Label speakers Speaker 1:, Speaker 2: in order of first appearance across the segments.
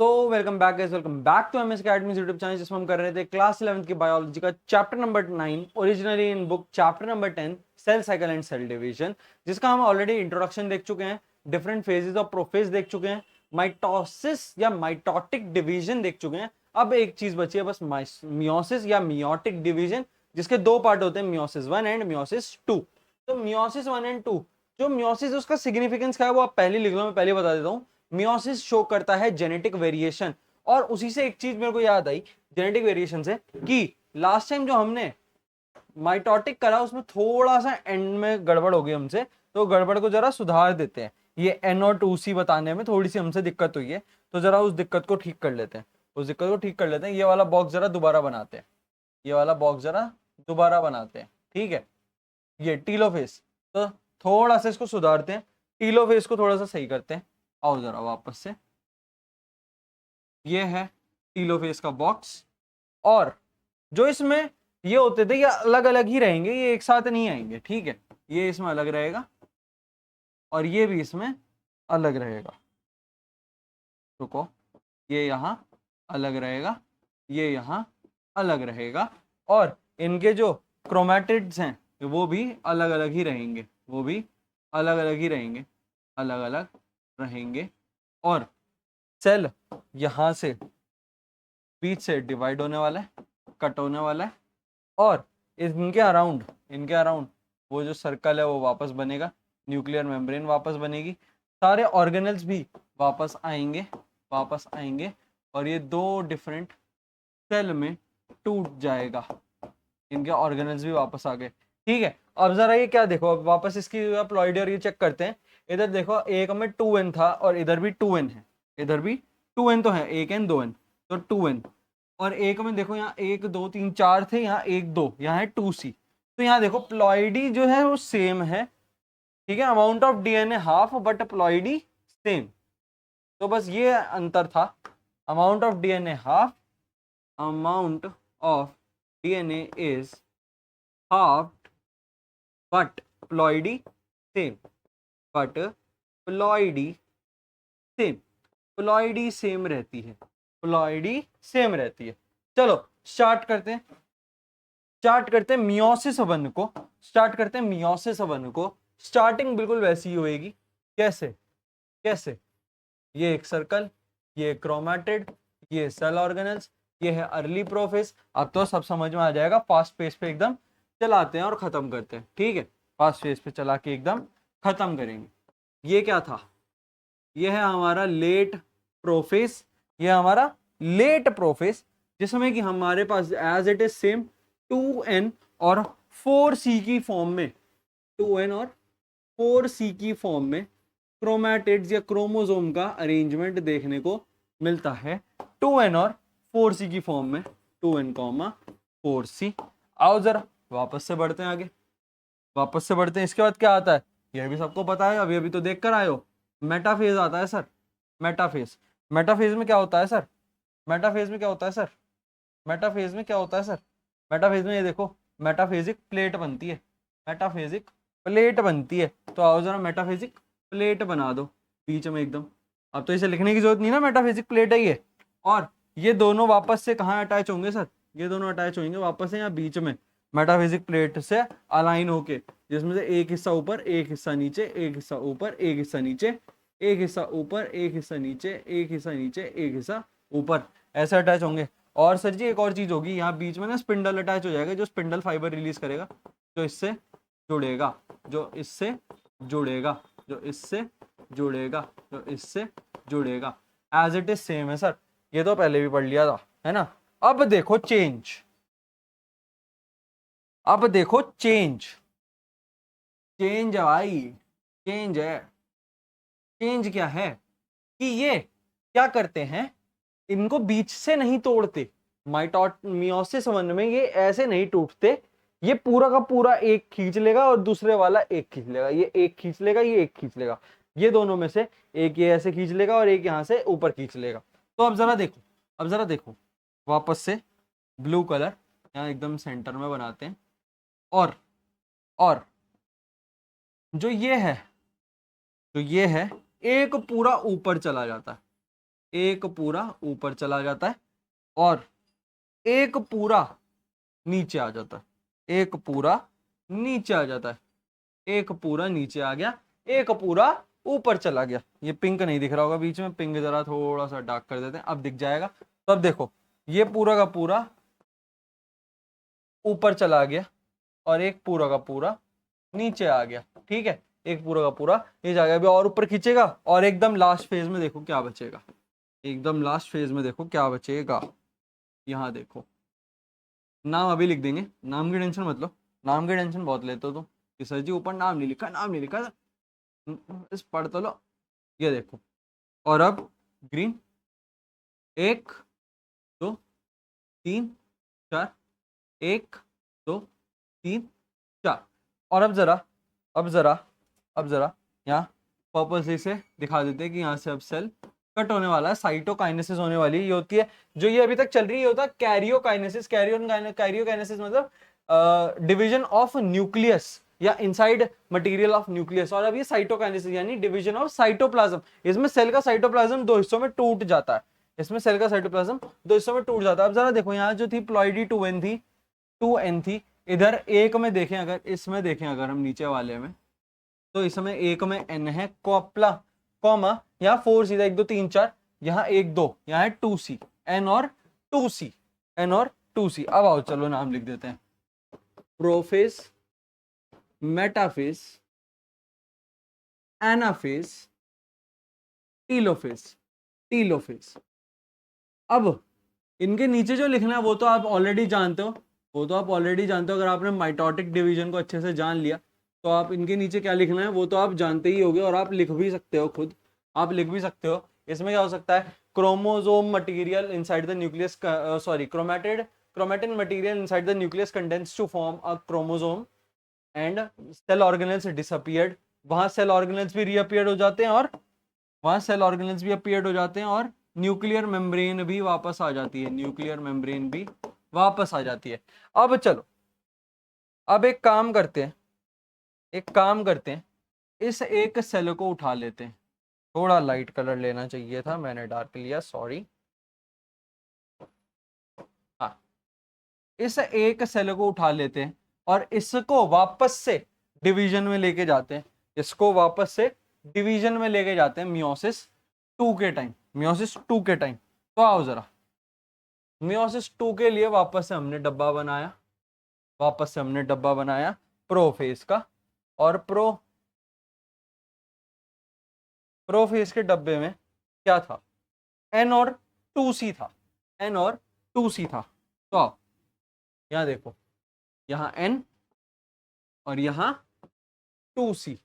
Speaker 1: तो welcome back guys, welcome back to MS academy YouTube channel, जिसमें हम कर रहे थे क्लास 11th की बायोलॉजी का chapter number 9, originally in book chapter number 10 cell cycle and cell division, जिसका हम ऑलरेडी इंट्रोडक्शन देख चुके हैं, डिफरेंट फेजेस ऑफ प्रोफेज देख चुके हैं, माइटोसिस या माइटोटिक डिवीजन देख चुके हैं। अब एक चीज बची है बस, मियोसिस या मियोटिक डिवीजन, जिसके दो पार्ट होते हैं, मियोसिस 1 एंड मियोसिस 2। तो मियोसिस 1 एंड 2, जो मियोसिस है उसका सिग्निफिकेंस क्या है वो आप पहले लिख लो, मैं पहले बता देता हूँ। मियोसिस शो करता है जेनेटिक वेरिएशन, और उसी से एक चीज मेरे को याद आई जेनेटिक वेरिएशन से, कि लास्ट टाइम जो हमने माइटोटिक करा उसमें थोड़ा सा एंड में गड़बड़ हो गई हमसे, तो गड़बड़ को जरा सुधार देते हैं। ये एन और 2C बताने में थोड़ी सी हमसे दिक्कत हुई है, तो जरा उस दिक्कत को ठीक कर लेते हैं, उस दिक्कत को ठीक कर लेते हैं। ये वाला बॉक्स जरा दोबारा बनाते हैं, ये वाला बॉक्स जरा दोबारा बनाते हैं, ठीक है। ये टीलोफेस, तो थोड़ा सा इसको सुधारते हैं, टीलोफेस को थोड़ा सा सही करते हैं। आओ जरा वापस से, ये है टीलोफेस का बॉक्स। और जो इसमें ये होते थे ये अलग अलग ही रहेंगे, ये एक साथ नहीं आएंगे, ठीक है। ये इसमें अलग रहेगा और ये भी इसमें अलग रहेगा। रुको, ये यहाँ अलग रहेगा, ये यहाँ अलग रहेगा, और इनके जो क्रोमैटिड्स हैं वो भी अलग अलग ही रहेंगे, वो भी अलग अलग ही रहेंगे, अलग अलग रहेंगे। और सेल यहाँ से बीच से डिवाइड होने वाला है, कट होने वाला है, और इनके अराउंड वो जो सर्कल है वो वापस बनेगा, न्यूक्लियर मेम्ब्रेन वापस बनेगी, सारे ऑर्गेनल्स भी वापस आएंगे, वापस आएंगे, और ये दो डिफरेंट सेल में टूट जाएगा, इनके ऑर्गेनल्स भी वापस आ गए, ठीक है। अब जरा ये क्या देखो, अब वापस इसकी प्लॉइडी और ये चेक करते हैं। इधर देखो, एक में 2n था और इधर भी 2n है, इधर भी 2n तो है, 1n 2n, तो 2n। और एक में देखो, यहाँ 1 2 3 4 थे, यहाँ 1 2, यहाँ है 2C। तो यहाँ देखो प्लॉइडी जो है वो सेम है, ठीक है। Amount of DNA half but ploidy same, तो बस ये अंतर था। Amount of DNA half, amount of DNA is half but ploidy same, but ploidy same, ploidy same रहती है, प्लॉइडी सेम रहती है। चलो स्टार्ट करते हैं, स्टार्ट करते हैं मियोसिस वन को, स्टार्ट करते हैं मियोसिस वन को। स्टार्टिंग बिल्कुल वैसी ही होएगी, कैसे कैसे, ये एक सर्कल, ये क्रोमैटिड, ये सेल ऑर्गेनल्स, ये है अर्ली प्रोफेज। अब तो सब समझ में आ जाएगा, फास्ट पेज पे एकदम चलाते हैं और खत्म करते हैं, ठीक है। फास्ट पेज पे चला के एकदम खत्म करेंगे। ये क्या था, ये है हमारा लेट प्रोफेज, ये हमारा लेट प्रोफेज, जिसमें कि हमारे पास as it is same 2n और 4C की फॉर्म में, 2n और 4C की फॉर्म में क्रोमैटिड्स या क्रोमोसोम का अरेंजमेंट देखने को मिलता है, 2n और 4C की फॉर्म में, 2n 4C। आओ जरा वापस से बढ़ते हैं आगे, वापस से बढ़ते हैं। इसके बाद क्या आता है, यह भी सबको पता है, अभी अभी तो देख कर आए हो। मेटाफेज आता है सर, मेटाफेज। मेटाफेज में क्या होता है सर, मेटाफेज में क्या होता है सर, मेटाफेज में क्या होता है सर, मेटाफेज में ये देखो, मेटाफेजिक प्लेट बनती है, मेटाफेजिक प्लेट बनती है। तो आओ जरा मेटाफेजिक प्लेट बना दो बीच में एकदम। अब तो इसे लिखने की जरूरत नहीं ना, मेटाफिजिक प्लेट है ये। और ये दोनों वापस से कहाँ अटैच होंगे सर, ये दोनों अटैच होंगे वापस से यहाँ बीच में, मेटाफिजिक प्लेट से अलाइन होके, जिसमें से एक हिस्सा ऊपर, एक हिस्सा नीचे, एक हिस्सा ऊपर, एक हिस्सा नीचे, एक हिस्सा ऊपर, एक हिस्सा नीचे, एक हिस्सा नीचे, एक हिस्सा ऊपर, ऐसे अटैच होंगे। और सर जी एक और चीज होगी, यहाँ बीच में ना स्पिंडल अटैच हो जाएगा, जो स्पिंडल फाइबर रिलीज करेगा, जो इससे जुड़ेगा, जो इससे जुड़ेगा, जो इससे जुड़ेगा, जो इससे जुड़ेगा। एज इट इज सेम है सर, ये तो पहले भी पढ़ लिया था, है ना। अब देखो चेंज, अब देखो चेंज, चेंज है भाई, चेंज है। चेंज क्या है कि ये क्या करते हैं, इनको बीच से नहीं तोड़ते। मियोसिस वन में ये ऐसे नहीं टूटते, ये पूरा का पूरा एक खींच लेगा और दूसरे वाला एक खींच लेगा, ये एक खींच लेगा, ये एक खींच लेगा, ये दोनों में से एक ये ऐसे खींच लेगा और एक यहां से ऊपर खींच लेगा। तो अब जरा देखो, अब जरा देखो, वापस से ब्लू कलर यहाँ एकदम सेंटर में बनाते हैं। और जो ये है, जो ये है, एक पूरा ऊपर चला जाता है, एक पूरा ऊपर चला जाता है और एक पूरा नीचे आ जाता है, एक पूरा नीचे आ जाता है, एक पूरा नीचे आ गया, एक पूरा ऊपर चला गया। ये पिंक नहीं दिख रहा होगा बीच में, पिंक जरा थोड़ा सा डार्क कर देते हैं, अब दिख जाएगा। तो अब देखो ये पूरा का पूरा ऊपर चला गया और एक पूरा का पूरा नीचे आ गया, ठीक है, एक पूरा का पूरा नीचे आ गया। अभी और ऊपर खींचेगा और एकदम लास्ट फेज में देखो क्या बचेगा, एकदम लास्ट फेज में देखो क्या बचेगा। यहाँ देखो, नाम अभी लिख देंगे, नाम की टेंशन मत लो, नाम की टेंशन बहुत लेते हो तुम कि सर जी ऊपर नाम नहीं लिखा, नाम नहीं लिखा, इस पढ़ तो लो। ये देखो, और अब ग्रीन, एक दो तीन चार, एक दो तीन चार। और अब जरा, अब जरा, अब जरा यहाँ पर्पस से दिखा देते हैं कि यहाँ से अब सेल कट होने वाला है, साइटोकाइनेसिस होने वाली है। ये होती है जो ये अभी तक चल रही है, होता है कैरियोकाइनेसिस। कैरियोकाइनेसिस मतलब डिवीजन ऑफ न्यूक्लियस या इनसाइड मटेरियल ऑफ न्यूक्लियस। और अब ये साइटोकाइनेसिस यानी डिवीजन ऑफ साइटोप्लाज्म। इसमें सेल का साइटोप्लाज्म दो हिस्सों में टूट जाता है, इसमें सेल का साइटोप्लाज्म दो हिस्सों में टूट जाता है। अब जरा देखो यहाँ जो थी प्लॉइडी 2n थी, 2n थी, इधर एक में देखें, अगर इसमें देखें अगर हम नीचे वाले में, तो इसमें एक में n है कॉप्ला कॉमा, यहाँ 4 सीधा 1 2 3 4, यहाँ 1 2, यहाँ है 2c, n और 2c, n और 2c। अब आओ चलो नाम लिख देते हैं, prophase, metaphase, anaphase, telophase, telophase. अब इनके नीचे जो लिखना है वो तो आप ऑलरेडी जानते हो, वो तो आप ऑलरेडी जानते हो। अगर आपने माइटोटिक डिवीजन को अच्छे से जान लिया तो आप इनके नीचे क्या लिखना है वो तो आप जानते ही होगे, और आप लिख भी सकते हो, खुद आप लिख भी सकते हो। इसमें क्या हो सकता है, chromosome material inside the nucleus, sorry chromatin material inside the nucleus condense to form a chromosome and cell organelles disappeared. वहां सेल ऑर्गेनेल्स भी रीअपीयर्ड हो जाते हैं, और वहां सेल ऑर्गेनेल्स भी अपीयर्ड हो जाते हैं, और न्यूक्लियर मेम्ब्रेन भी वापस आ जाती है, न्यूक्लियर मेम्ब्रेन भी वापस आ जाती है। अब चलो, अब एक काम करते हैं, एक काम करते हैं, इस एक सेल को उठा लेते हैं। थोड़ा लाइट कलर लेना चाहिए था, मैंने डार्क लिया, सॉरी। हाँ, इस एक सेल को उठा लेते हैं और इसको वापस से डिवीजन में लेके जाते हैं, इसको वापस से डिवीजन में लेके जाते हैं मियोसिस 2 के टाइम, मियोसिस 2 के टाइम। तो आओ जरा, मियोसिस 2 के लिए वापस से हमने डब्बा बनाया, वापस से हमने डब्बा बनाया प्रोफेज का, और प्रोफेज के डब्बे में क्या था, एन और 2c था, एन और 2c था। तो आओ यहाँ देखो, यहाँ एन और यहाँ 2c,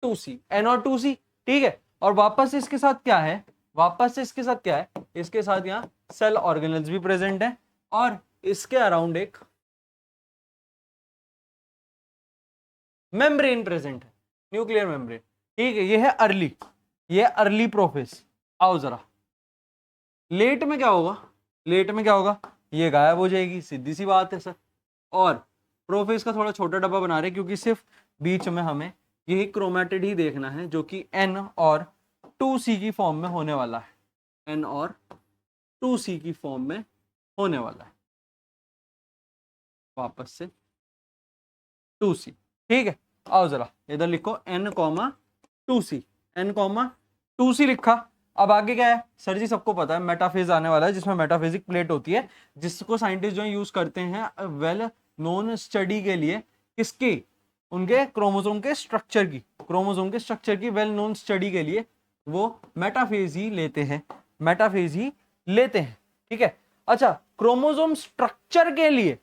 Speaker 1: 2c, एन और 2c, ठीक है। और वापस से इसके साथ क्या है, वापस से इसके साथ क्या है, इसके साथ यहाँ सेल ऑर्गेनेल्स भी प्रेजेंट है, और इसके अराउंड एक मेम्ब्रेन प्रेजेंट है, न्यूक्लियर मेम्ब्रेन, ठीक है। ये है अर्ली, ये अर्ली प्रोफेज। आओ जरा, लेट में क्या होगा, लेट में क्या होगा, ये गायब हो जाएगी, सीधी सी बात है सर। और प्रोफेज का थोड़ा छोटा डब्बा बना रहे क्योंकि सिर्फ बीच में हमें यही क्रोमेटिड ही देखना है, जो कि एन और 2c की फॉर्म में होने वाला है, एन और 2c की फॉर्म में होने वाला है, वापस से 2c, ठीक है। आओ जरा इधर लिखो n comma 2c, n comma 2c लिखा। अब आगे क्या है सर जी, सबको पता है मेटाफेज आने वाला है, जिसमें मेटाफिजिक प्लेट होती है, जिसको साइंटिस्ट जो यूज करते हैं वेल नोन स्टडी के लिए, किसकी, उनके क्रोमोसोम के स्ट्रक्चर की, क्रोमोसोम के स्ट्रक्चर की वेल नोन स्टडी के लिए वो मेटाफेज ही लेते हैं, मेटाफेज ही लेते हैं, ठीक है। अच्छा, क्रोमोसोम स्ट्रक्चर के लिए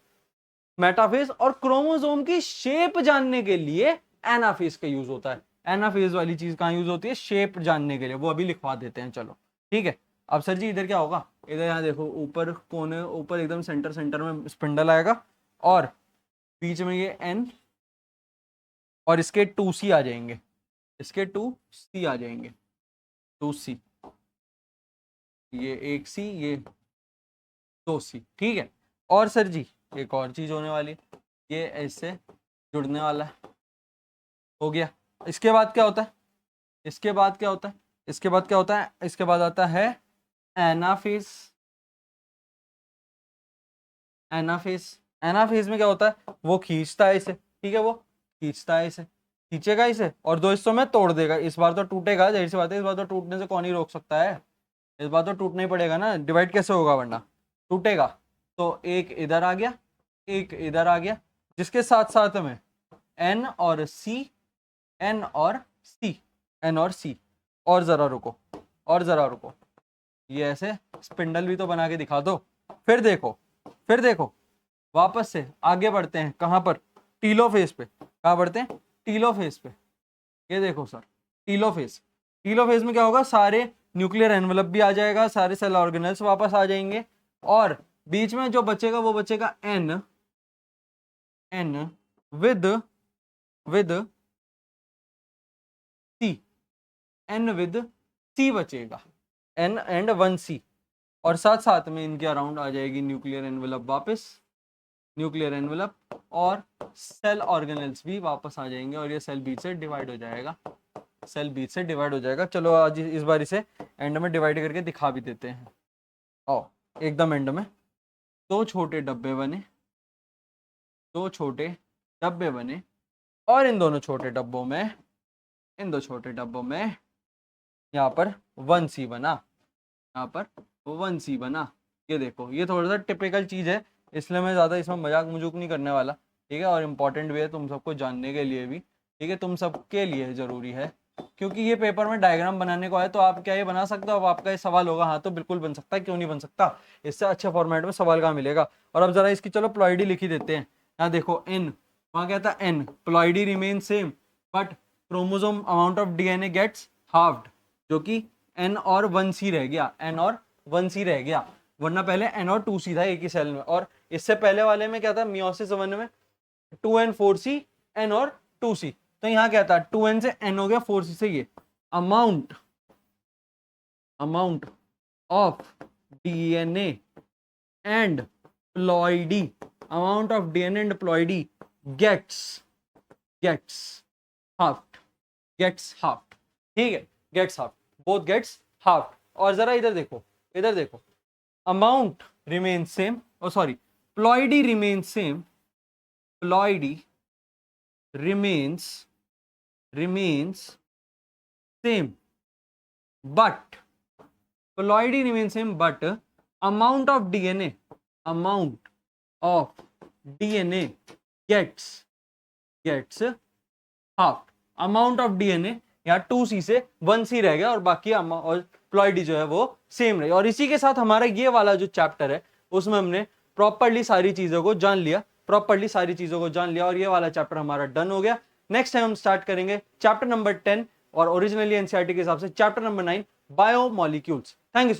Speaker 1: मेटाफेज, और क्रोमोसोम की शेप जानने के लिए एनाफेज का यूज होता है। एनाफेज वाली चीज कहां यूज होती है, शेप जानने के लिए, वो अभी लिखवा देते हैं, चलो ठीक है। अब सर जी इधर क्या होगा, इधर यहाँ देखो ऊपर कोने, ऊपर एकदम सेंटर सेंटर में स्पिंडल आएगा, और बीच में ये एन, और इसके 2c आ जाएंगे, इसके 2c आ जाएंगे, 2c, ये 1c, ये 2c, ठीक है। और सर जी एक और चीज होने वाली, ये ऐसे जुड़ने वाला है, हो गया। इसके बाद क्या होता है, इसके बाद क्या होता है, इसके बाद क्या होता है, इसके बाद आता है एनाफेज। एनाफेज, एनाफेज में क्या होता है, वो खींचता है इसे, ठीक है, वो खींचता है इसे, खींचेगा इसे और दो हिस्सों में तोड़ देगा। इस बार तो टूटेगा, जाहिर सी बात है, इस बार तो टूटने से कौन ही रोक सकता है, इस बार तो टूटना ही पड़ेगा ना, डिवाइड कैसे होगा वरना, टूटेगा। तो एक इधर आ गया, एक इधर आ गया, जिसके साथ साथ में एन और सी, एन और सी, एन और सी। और जरा रुको, और जरा रुको, ये ऐसे स्पिंडल भी तो बना के दिखा दो। फिर देखो, फिर देखो, वापस से आगे बढ़ते हैं, कहां पर, टीलोफेज पे। कहां बढ़ते हैं, टीलोफेज पे। ये देखो सर, टीलोफेज, टीलोफेज में क्या होगा, सारे न्यूक्लियर एनवलप भी आ जाएगा, सारे सेल ऑर्गेनेल्स वापस आ जाएंगे, और बीच में जो बचेगा वो बचेगा N, N with C, N with C बचेगा, एन एंड 1C। और साथ साथ में इनके अराउंड आ जाएगी न्यूक्लियर एनवलप वापस, न्यूक्लियर एनवलप, और सेल ऑर्गेनेल्स भी वापस आ जाएंगे, और ये सेल बीच से डिवाइड हो जाएगा, सेल बीच से डिवाइड हो जाएगा। चलो आज इस बार इसे एंड में डिवाइड करके दिखा भी देते हैं। आओ, एकदम एंड में दो छोटे डब्बे बने, दो छोटे डब्बे बने, और इन दोनों छोटे डब्बों में, इन दो छोटे डब्बों में यहाँ पर 1C बना, यहाँ पर 1C बना। ये देखो, ये थोड़ा सा टिपिकल चीज है, इसलिए मैं ज्यादा इसमें मजाक मजूक नहीं करने वाला, ठीक है, और इम्पोर्टेंट भी है तुम सबको जानने के लिए भी, ठीक है, तुम सबके लिए जरूरी है, क्योंकि ये पेपर में डायग्राम बनाने को है, तो आप क्या ये बना सकते हो। अब आपका ये सवाल होगा, हाँ तो बिल्कुल बन सकता है, क्यों नहीं बन सकता, इससे अच्छे फॉर्मेट में सवाल कहाँ मिलेगा। और अब जरा इसकी चलो प्लॉइडी लिखी देते हैं। यहाँ देखो एन, वहां क्या था N, ploidy remain same but chromosome amount of DNA gets halved, जो कि एन और 1C रह गया, एन और 1C रह गया, वरना पहले एन और 2C था एक ही सेल में। और इससे पहले वाले में क्या था, मियोसिस 1 में 2N 4C, एन और 2C, तो यहाँ क्या था 2N से N हो गया, 4C से ये amount, amount of DNA and ploidy, amount of DNA and ploidy gets halved, gets halved, ठीक है, gets halved, both gets halved. और जरा इधर देखो, इधर देखो, amount remain same, oh sorry, ploidy remain same, ploidy remains same but ploidy remains same but amount of DNA gets half, amount of DNA यहाँ 2C से 1C रह गया, और बाकी और प्लॉइडी जो है वो सेम रही। और इसी के साथ हमारा ये वाला जो चैप्टर है उसमें हमने प्रॉपर्ली सारी चीजों को जान लिया, प्रॉपर्ली सारी चीजों को जान लिया, और ये वाला चैप्टर हमारा डन हो गया। नेक्स्ट टाइम हम स्टार्ट करेंगे चैप्टर नंबर 10, और ओरिजिनली एनसीईआरटी के हिसाब से chapter number 9 biomolecules. Thank you so much.